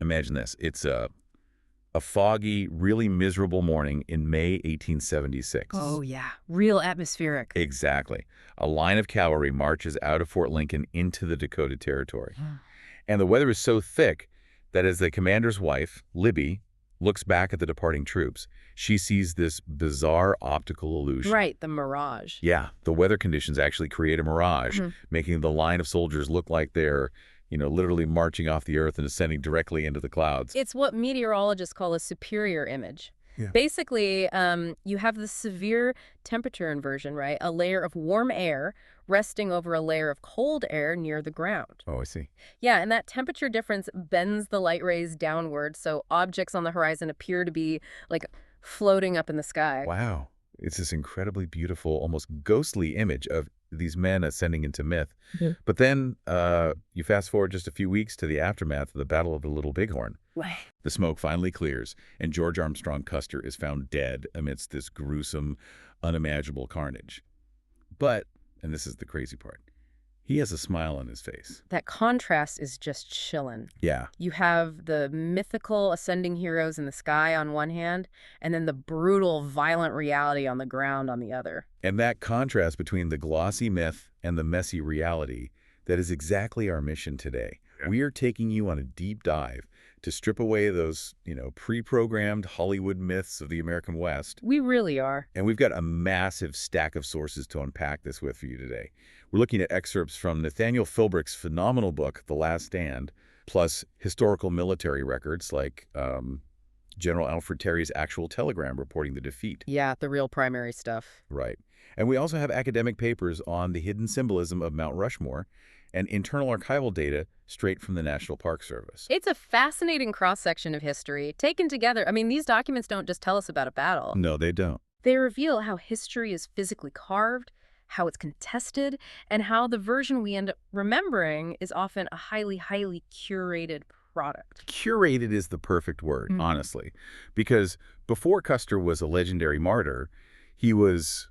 Imagine this. It's a foggy, really miserable morning in May 1876. Oh, yeah. Real atmospheric. Exactly. A line of cavalry marches out of Fort Lincoln into the Dakota Territory. And the weather is so thick that as the commander's wife, Libbie, looks back at the departing troops, she sees this bizarre optical illusion. Right, the mirage. Yeah, the weather conditions actually create a mirage, making the line of soldiers look like they're, literally marching off the earth and ascending directly into the clouds. It's what meteorologists call a superior image. Yeah. Basically, you have the severe temperature inversion, right? A layer of warm air resting over a layer of cold air near the ground. Oh, I see. Yeah, and that temperature difference bends the light rays downward, so objects on the horizon appear to be, like, floating up in the sky. Wow. It's this incredibly beautiful, almost ghostly image of these men ascending into myth. But then you fast forward just a few weeks to the aftermath of the Battle of the Little Bighorn. Right. The smoke finally clears, and George Armstrong Custer is found dead amidst this gruesome, unimaginable carnage. But, and this is the crazy part, he has a smile on his face. That contrast is just chillin'. Yeah. You have the mythical ascending heroes in the sky on one hand, and then the brutal, violent reality on the ground on the other. And that contrast between the glossy myth and the messy reality, that is exactly our mission today. Yeah. We are taking you on a deep dive to strip away those, pre-programmed Hollywood myths of the American West. We really are. And we've got a massive stack of sources to unpack this with for you today. We're looking at excerpts from Nathaniel Philbrick's phenomenal book, The Last Stand, plus historical military records like General Alfred Terry's actual telegram reporting the defeat. Yeah, the real primary stuff. Right. And we also have academic papers on the hidden symbolism of Mount Rushmore and internal archival data straight from the National Park Service. It's a fascinating cross-section of history. Taken together, these documents don't just tell us about a battle. No, they don't. They reveal how history is physically carved, how it's contested, and how the version we end up remembering is often a highly, highly curated product. Curated is the perfect word, honestly, because before Custer was a legendary martyr, he was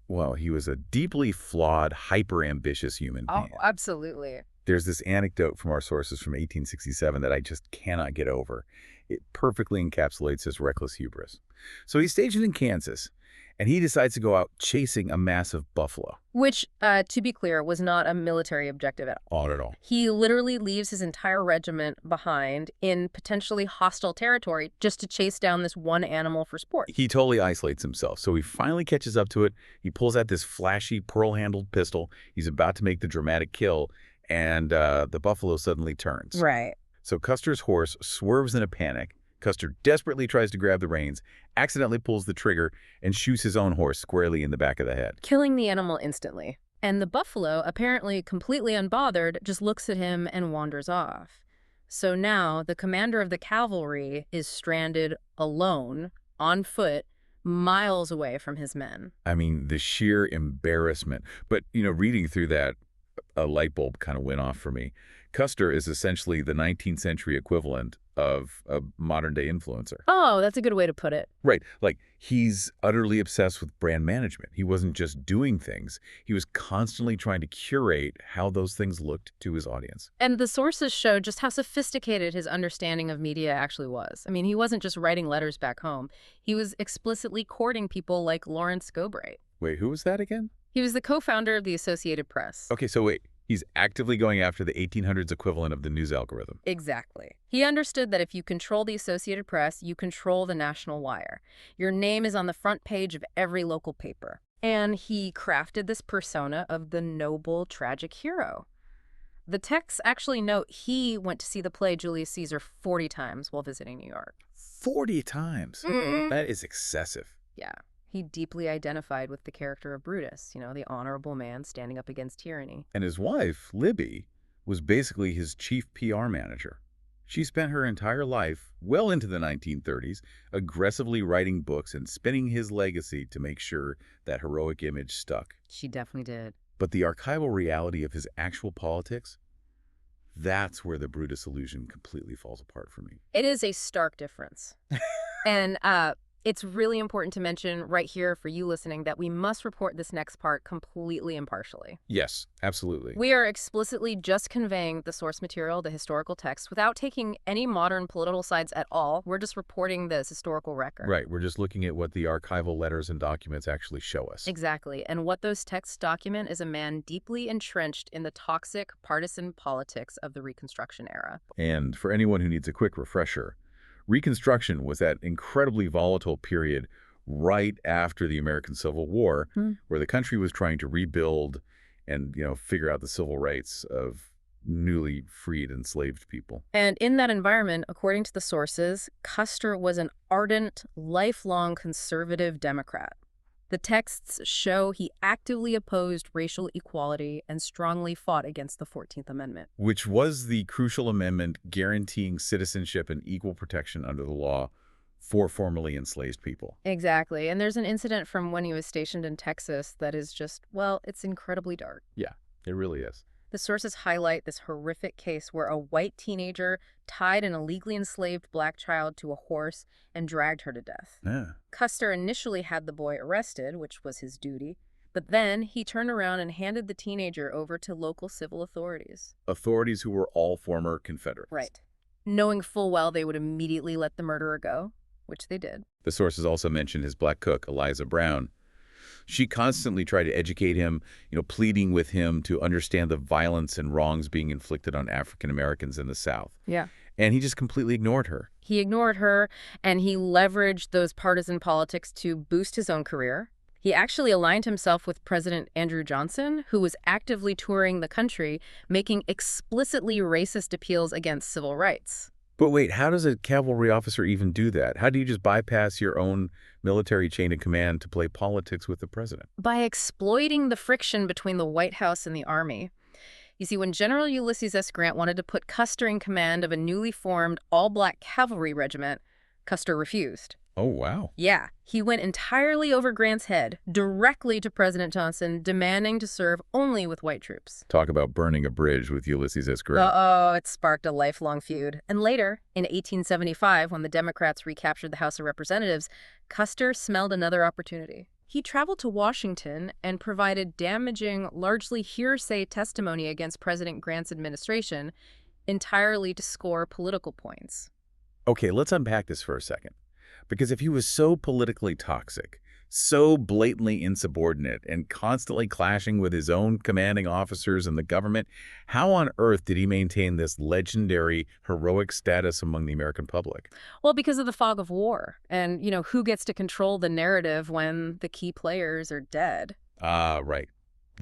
a deeply flawed, hyper-ambitious human being. Oh, absolutely. There's this anecdote from our sources from 1867 that I just cannot get over. It perfectly encapsulates his reckless hubris. So he's stationed in Kansas, and he decides to go out chasing a massive buffalo. Which, to be clear, was not a military objective at all. Not at all. He literally leaves his entire regiment behind in potentially hostile territory just to chase down this one animal for sport. He totally isolates himself. So he finally catches up to it. He pulls out this flashy pearl-handled pistol. He's about to make the dramatic kill, and the buffalo suddenly turns. Right. So Custer's horse swerves in a panic. Custer desperately tries to grab the reins, accidentally pulls the trigger, and shoots his own horse squarely in the back of the head, killing the animal instantly. And the buffalo, apparently completely unbothered, just looks at him and wanders off. So now the commander of the cavalry is stranded alone, on foot, miles away from his men. The sheer embarrassment. But, reading through that, a light bulb kind of went off for me. Custer is essentially the 19th century equivalent of a modern-day influencer. Oh, that's a good way to put it. Right. Like, he's utterly obsessed with brand management. He wasn't just doing things. He was constantly trying to curate how those things looked to his audience. And the sources show just how sophisticated his understanding of media actually was. He wasn't just writing letters back home. He was explicitly courting people like Lawrence Gobright. Wait, who was that again? He was the co-founder of the Associated Press. Okay, so wait. He's actively going after the 1800s equivalent of the news algorithm. Exactly. He understood that if you control the Associated Press, you control the national wire. Your name is on the front page of every local paper. And he crafted this persona of the noble, tragic hero. The texts actually note he went to see the play Julius Caesar 40 times while visiting New York. 40 times? That is excessive. Yeah. He deeply identified with the character of Brutus, the honorable man standing up against tyranny. And his wife, Libbie, was basically his chief PR manager. She spent her entire life, well into the 1930s, aggressively writing books and spinning his legacy to make sure that heroic image stuck. She definitely did. But the archival reality of his actual politics, that's where the Brutus illusion completely falls apart for me. It is a stark difference. And It's really important to mention right here for you listening that we must report this next part completely impartially. Yes, absolutely. We are explicitly just conveying the source material, the historical text, without taking any modern political sides at all. We're just reporting this historical record. Right, we're just looking at what the archival letters and documents actually show us. Exactly. And what those texts document is a man deeply entrenched in the toxic partisan politics of the Reconstruction era. And for anyone who needs a quick refresher, Reconstruction was that incredibly volatile period right after the American Civil War, where the country was trying to rebuild and, figure out the civil rights of newly freed enslaved people. And in that environment, according to the sources, Custer was an ardent, lifelong conservative Democrat. The texts show he actively opposed racial equality and strongly fought against the 14th Amendment. Which was the crucial amendment guaranteeing citizenship and equal protection under the law for formerly enslaved people. Exactly. And there's an incident from when he was stationed in Texas that is just, well, it's incredibly dark. Yeah, it really is. The sources highlight this horrific case where a white teenager tied an illegally enslaved black child to a horse and dragged her to death. Yeah. Custer initially had the boy arrested, which was his duty, but then he turned around and handed the teenager over to local civil authorities. Authorities who were all former Confederates. Right. Knowing full well they would immediately let the murderer go, which they did. The sources also mentioned his black cook, Eliza Brown. She constantly tried to educate him, pleading with him to understand the violence and wrongs being inflicted on African Americans in the South. Yeah. And he just completely ignored her. He ignored her, and he leveraged those partisan politics to boost his own career. He actually aligned himself with President Andrew Johnson, who was actively touring the country, making explicitly racist appeals against civil rights. But wait, how does a cavalry officer even do that? How do you just bypass your own military chain of command to play politics with the president? By exploiting the friction between the White House and the Army. You see, when General Ulysses S. Grant wanted to put Custer in command of a newly formed all-black cavalry regiment, Custer refused. Oh, wow. Yeah, he went entirely over Grant's head, directly to President Johnson, demanding to serve only with white troops. Talk about burning a bridge with Ulysses S. Grant. Uh-oh, it sparked a lifelong feud. And later, in 1875, when the Democrats recaptured the House of Representatives, Custer smelled another opportunity. He traveled to Washington and provided damaging, largely hearsay testimony against President Grant's administration, entirely to score political points. Okay, let's unpack this for a second. Because if he was so politically toxic, so blatantly insubordinate, and constantly clashing with his own commanding officers and the government, how on earth did he maintain this legendary, heroic status among the American public? Well, because of the fog of war. And, who gets to control the narrative when the key players are dead? Ah, right.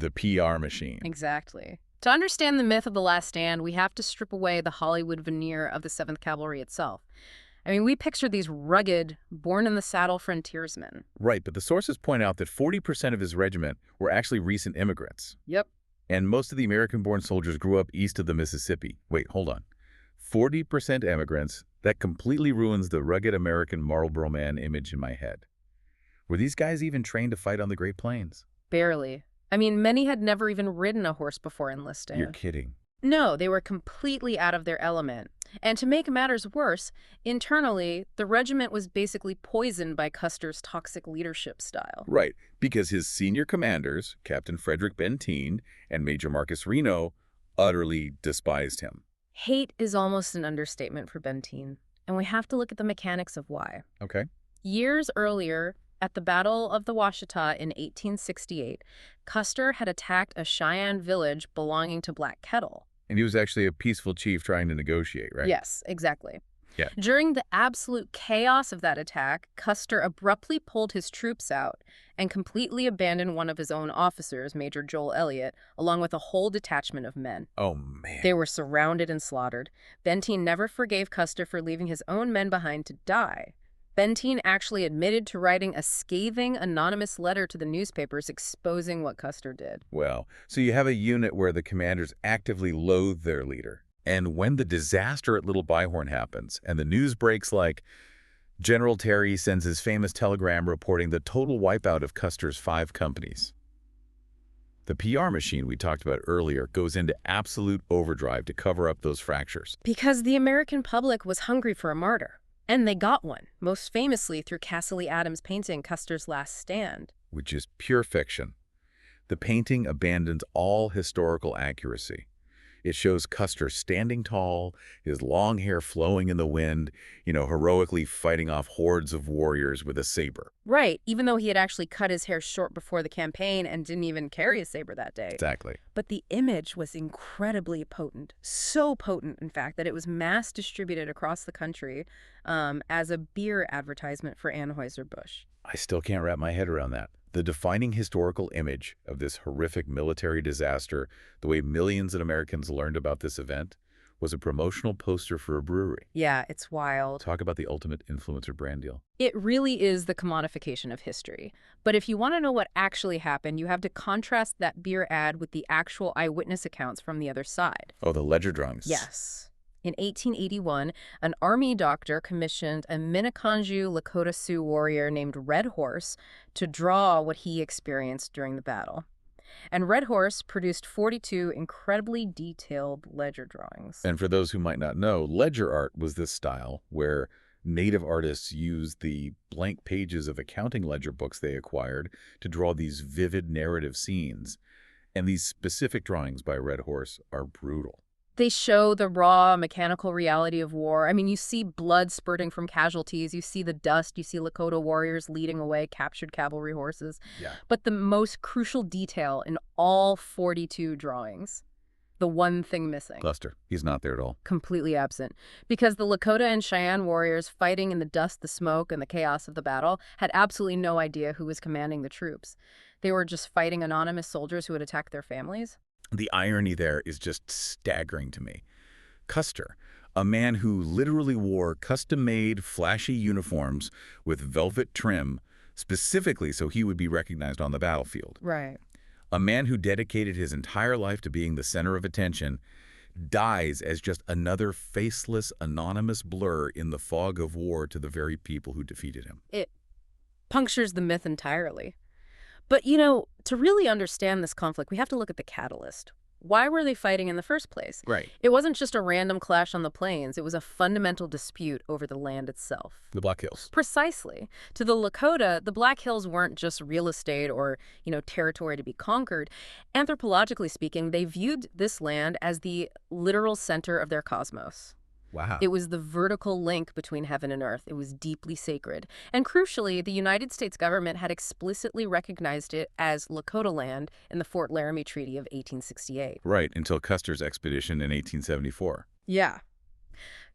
The PR machine. Exactly. To understand the myth of The Last Stand, we have to strip away the Hollywood veneer of the Seventh Cavalry itself. We picture these rugged, born-in-the-saddle frontiersmen. Right, but the sources point out that 40% of his regiment were actually recent immigrants. Yep. And most of the American-born soldiers grew up east of the Mississippi. Wait, hold on. 40% immigrants? That completely ruins the rugged American Marlboro Man image in my head. Were these guys even trained to fight on the Great Plains? Barely. Many had never even ridden a horse before enlisting. You're kidding. No, they were completely out of their element. And to make matters worse, internally, the regiment was basically poisoned by Custer's toxic leadership style. Right, because his senior commanders, Captain Frederick Benteen and Major Marcus Reno, utterly despised him. Hate is almost an understatement for Benteen, and we have to look at the mechanics of why. Okay. Years earlier, at the Battle of the Washita in 1868, Custer had attacked a Cheyenne village belonging to Black Kettle. And he was actually a peaceful chief trying to negotiate, right? Yes, exactly. Yeah. During the absolute chaos of that attack, Custer abruptly pulled his troops out and completely abandoned one of his own officers, Major Joel Elliott, along with a whole detachment of men. Oh, man. They were surrounded and slaughtered. Benteen never forgave Custer for leaving his own men behind to die. Benteen actually admitted to writing a scathing, anonymous letter to the newspapers exposing what Custer did. Well, so you have a unit where the commanders actively loathe their leader. And when the disaster at Little Bighorn happens, and the news breaks like General Terry sends his famous telegram reporting the total wipeout of Custer's 5 companies, the PR machine we talked about earlier goes into absolute overdrive to cover up those fractures. Because the American public was hungry for a martyr. And they got one, most famously through Cassidy Adams' painting Custer's Last Stand. Which is pure fiction. The painting abandons all historical accuracy. It shows Custer standing tall, his long hair flowing in the wind, heroically fighting off hordes of warriors with a saber. Right, even though he had actually cut his hair short before the campaign and didn't even carry a saber that day. Exactly. But the image was incredibly potent. So potent, in fact, that it was mass distributed across the country as a beer advertisement for Anheuser-Busch. I still can't wrap my head around that. The defining historical image of this horrific military disaster, the way millions of Americans learned about this event, was a promotional poster for a brewery. Yeah, it's wild. Talk about the ultimate influencer brand deal. It really is the commodification of history. But if you want to know what actually happened, you have to contrast that beer ad with the actual eyewitness accounts from the other side. Oh, the ledger drawings. Yes. In 1881, an army doctor commissioned a Minneconjou Lakota Sioux warrior named Red Horse to draw what he experienced during the battle. And Red Horse produced 42 incredibly detailed ledger drawings. And for those who might not know, ledger art was this style where native artists used the blank pages of accounting ledger books they acquired to draw these vivid narrative scenes. And these specific drawings by Red Horse are brutal. They show the raw, mechanical reality of war. I mean, you see blood spurting from casualties. You see the dust. You see Lakota warriors leading away captured cavalry horses. Yeah. But the most crucial detail in all 42 drawings, the one thing missing. Custer. He's not there at all. Completely absent. Because the Lakota and Cheyenne warriors fighting in the dust, the smoke, and the chaos of the battle had absolutely no idea who was commanding the troops. They were just fighting anonymous soldiers who had attacked their families. The irony there is just staggering to me. Custer, a man who literally wore custom-made, flashy uniforms with velvet trim, specifically so he would be recognized on the battlefield. Right. A man who dedicated his entire life to being the center of attention, dies as just another faceless, anonymous blur in the fog of war to the very people who defeated him. It punctures the myth entirely. But, to really understand this conflict, we have to look at the catalyst. Why were they fighting in the first place? Right. It wasn't just a random clash on the plains. It was a fundamental dispute over the land itself. The Black Hills. Precisely. To the Lakota, the Black Hills weren't just real estate or, territory to be conquered. Anthropologically speaking, they viewed this land as the literal center of their cosmos. Wow. It was the vertical link between heaven and earth. It was deeply sacred. And crucially, the United States government had explicitly recognized it as Lakota land in the Fort Laramie Treaty of 1868. Right, until Custer's expedition in 1874. Yeah.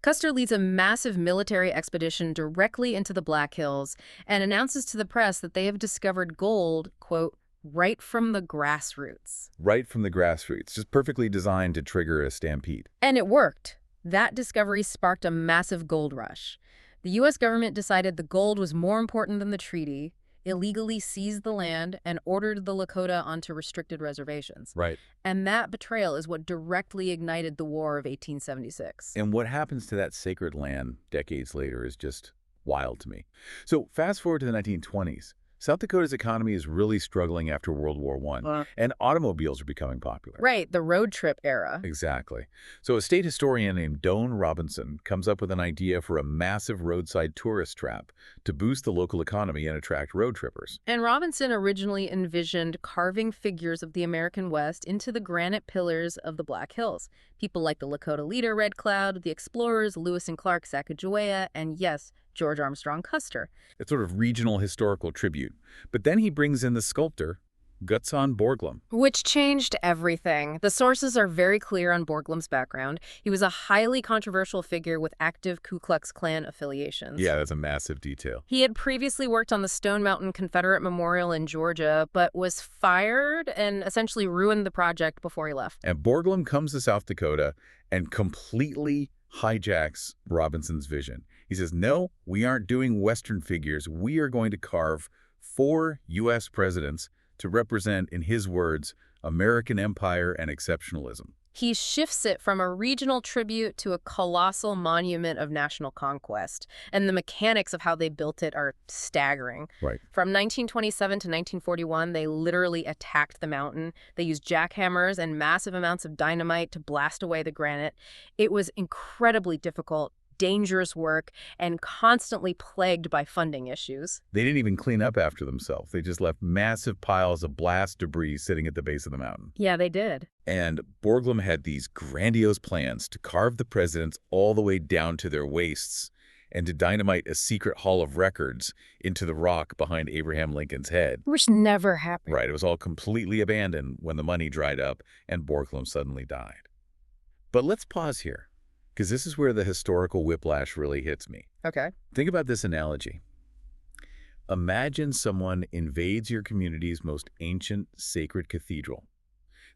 Custer leads a massive military expedition directly into the Black Hills and announces to the press that they have discovered gold, quote, right from the grassroots. Right from the grassroots, just perfectly designed to trigger a stampede. And it worked. That discovery sparked a massive gold rush. The U.S. government decided the gold was more important than the treaty, illegally seized the land, and ordered the Lakota onto restricted reservations. Right. And that betrayal is what directly ignited the War of 1876. And what happens to that sacred land decades later is just wild to me. So fast forward to the 1920s. South Dakota's economy is really struggling after World War I, and automobiles are becoming popular. Right, the road trip era. Exactly. So a state historian named Doane Robinson comes up with an idea for a massive roadside tourist trap to boost the local economy and attract road trippers. And Robinson originally envisioned carving figures of the American West into the granite pillars of the Black Hills. People like the Lakota leader Red Cloud, the explorers Lewis and Clark Sacagawea, and yes, George Armstrong Custer. It's sort of regional historical tribute. But then he brings in the sculptor, Gutzon Borglum. Which changed everything. The sources are very clear on Borglum's background. He was a highly controversial figure with active Ku Klux Klan affiliations. Yeah, that's a massive detail. He had previously worked on the Stone Mountain Confederate Memorial in Georgia, but was fired and essentially ruined the project before he left. And Borglum comes to South Dakota and completely hijacks Robinson's vision. He says, no, we aren't doing Western figures. We are going to carve 4 U.S. presidents to represent, in his words, American empire and exceptionalism. He shifts it from a regional tribute to a colossal monument of national conquest. And the mechanics of how they built it are staggering. Right. From 1927 to 1941, they literally attacked the mountain. They used jackhammers and massive amounts of dynamite to blast away the granite. It was incredibly difficult, dangerous work and constantly plagued by funding issues. They didn't even clean up after themselves. They just left massive piles of blast debris sitting at the base of the mountain. Yeah, they did. And Borglum had these grandiose plans to carve the presidents all the way down to their waists and to dynamite a secret hall of records into the rock behind Abraham Lincoln's head. Which never happened. Right, it was all completely abandoned when the money dried up and Borglum suddenly died. But let's pause here, because this is where the historical whiplash really hits me. Okay. Think about this analogy. Imagine someone invades your community's most ancient sacred cathedral.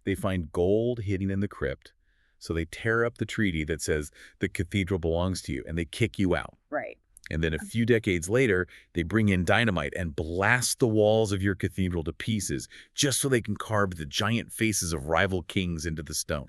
They find gold hidden in the crypt, so they tear up the treaty that says the cathedral belongs to you, and they kick you out. Right. And then a few decades later, they bring in dynamite and blast the walls of your cathedral to pieces just so they can carve the giant faces of rival kings into the stone,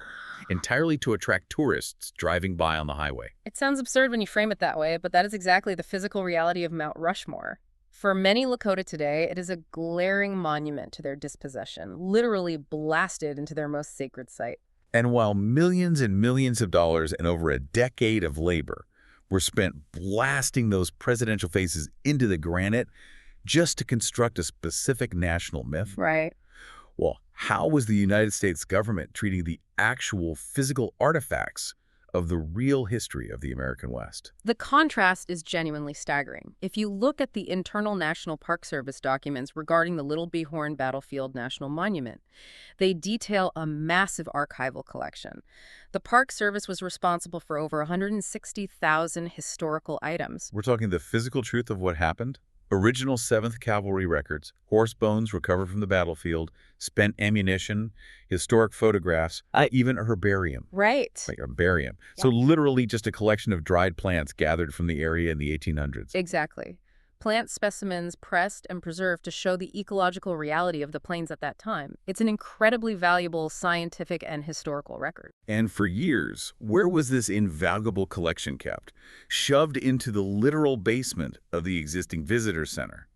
entirely to attract tourists driving by on the highway. It sounds absurd when you frame it that way, but that is exactly the physical reality of Mount Rushmore. For many Lakota today, it is a glaring monument to their dispossession, literally blasted into their most sacred site. And while millions and millions of dollars and over a decade of labor were spent blasting those presidential faces into the granite just to construct a specific national myth, Right. well, how was the United States government treating the actual physical artifacts of the real history of the American West? The contrast is genuinely staggering. If you look at the internal National Park Service documents regarding the Little Bighorn Battlefield National Monument, they detail a massive archival collection. The Park Service was responsible for over 160,000 historical items. We're talking the physical truth of what happened? Original 7th Cavalry records, horse bones recovered from the battlefield, spent ammunition, historic photographs, even a herbarium. Right. Like a herbarium. Yeah. So literally just a collection of dried plants gathered from the area in the 1800s. Exactly. Plant specimens pressed and preserved to show the ecological reality of the plains at that time. It's an incredibly valuable scientific and historical record. And for years, where was this invaluable collection kept? Shoved into the literal basement of the existing visitor center.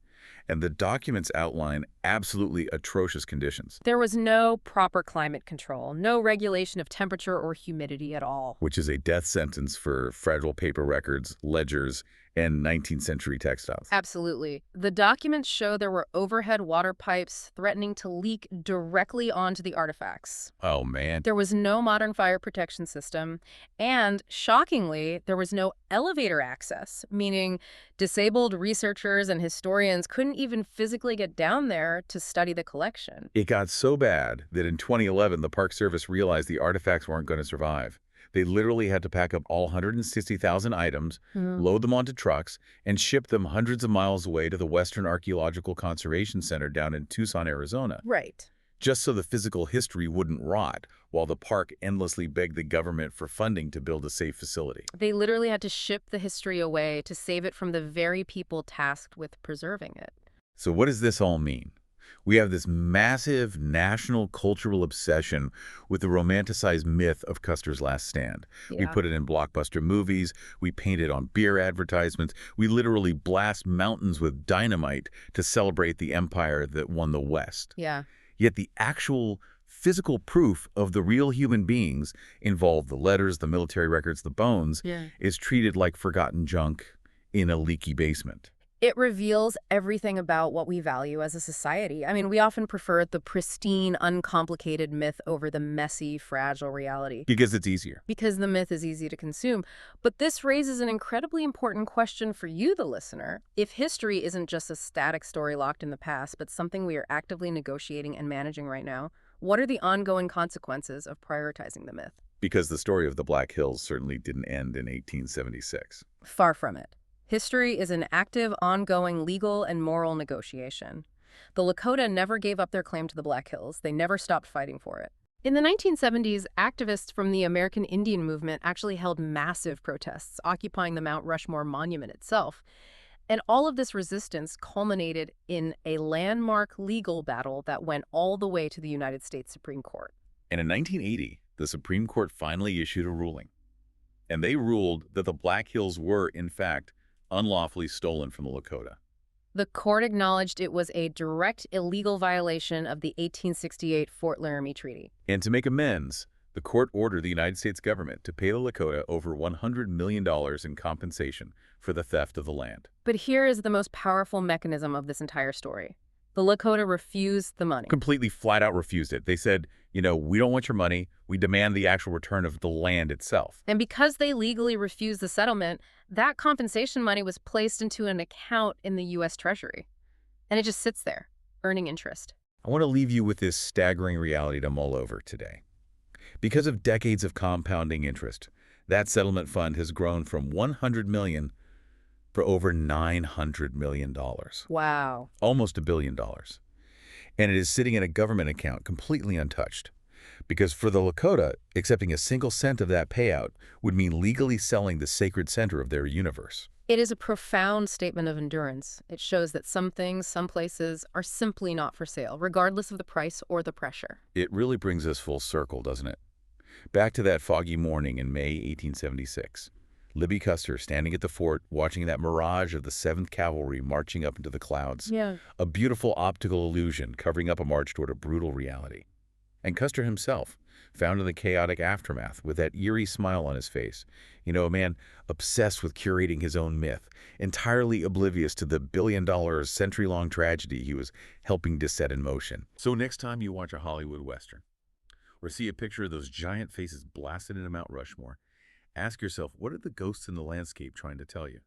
And the documents outline absolutely atrocious conditions. There was no proper climate control, no regulation of temperature or humidity at all. Which is a death sentence for fragile paper records, ledgers, and 19th century textiles. Absolutely. The documents show there were overhead water pipes threatening to leak directly onto the artifacts. Oh, man. There was no modern fire protection system, and shockingly, there was no elevator access, meaning disabled researchers and historians couldn't even physically get down there to study the collection. It got so bad that in 2011, the Park Service realized the artifacts weren't going to survive. They literally had to pack up all 160,000 items, load them onto trucks, and ship them hundreds of miles away to the Western Archaeological Conservation Center down in Tucson, Arizona. Right. Just so the physical history wouldn't rot, while the park endlessly begged the government for funding to build a safe facility. They literally had to ship the history away to save it from the very people tasked with preserving it. So what does this all mean? We have this massive national cultural obsession with the romanticized myth of Custer's last stand. Yeah. We put it in blockbuster movies, we paint it on beer advertisements, we literally blast mountains with dynamite to celebrate the empire that won the West. Yeah. Yet the actual physical proof of the real human beings involved the letters, the military records, the bones, is treated like forgotten junk in a leaky basement. It reveals everything about what we value as a society. I mean, we often prefer the pristine, uncomplicated myth over the messy, fragile reality. Because it's easier. Because the myth is easy to consume. But this raises an incredibly important question for you, the listener. If history isn't just a static story locked in the past, but something we are actively negotiating and managing right now, what are the ongoing consequences of prioritizing the myth? Because the story of the Black Hills certainly didn't end in 1876. Far from it. History is an active, ongoing legal and moral negotiation. The Lakota never gave up their claim to the Black Hills. They never stopped fighting for it. In the 1970s, activists from the American Indian movement actually held massive protests, occupying the Mount Rushmore monument itself. And all of this resistance culminated in a landmark legal battle that went all the way to the United States Supreme Court. And in 1980, the Supreme Court finally issued a ruling. And they ruled that the Black Hills were, in fact, unlawfully stolen from the Lakota. The court acknowledged it was a direct illegal violation of the 1868 Fort Laramie Treaty. And to make amends, The court ordered the United States government to pay the Lakota over $100 million in compensation for the theft of the land. But here is the most powerful mechanism of this entire story. The Lakota refused the money. Completely flat out refused it. They said, we don't want your money. We demand the actual return of the land itself. And because they legally refused the settlement, that compensation money was placed into an account in the U.S. Treasury. And it just sits there, earning interest. I want to leave you with this staggering reality to mull over today. Because of decades of compounding interest, that settlement fund has grown from $100 million for over $900 million. Wow. Almost $1 billion. And it is sitting in a government account completely untouched. Because for the Lakota, accepting a single cent of that payout would mean legally selling the sacred center of their universe. It is a profound statement of endurance. It shows that some things, some places, are simply not for sale, regardless of the price or the pressure. It really brings us full circle, doesn't it? Back to that foggy morning in May 1876. Libbie Custer standing at the fort, watching that mirage of the Seventh Cavalry marching up into the clouds. Yeah. A beautiful optical illusion covering up a march toward a brutal reality. And Custer himself, found in the chaotic aftermath with that eerie smile on his face. A man obsessed with curating his own myth, entirely oblivious to the billion-dollar, century-long tragedy he was helping to set in motion. So next time you watch a Hollywood Western, or see a picture of those giant faces blasted into Mount Rushmore, ask yourself, what are the ghosts in the landscape trying to tell you?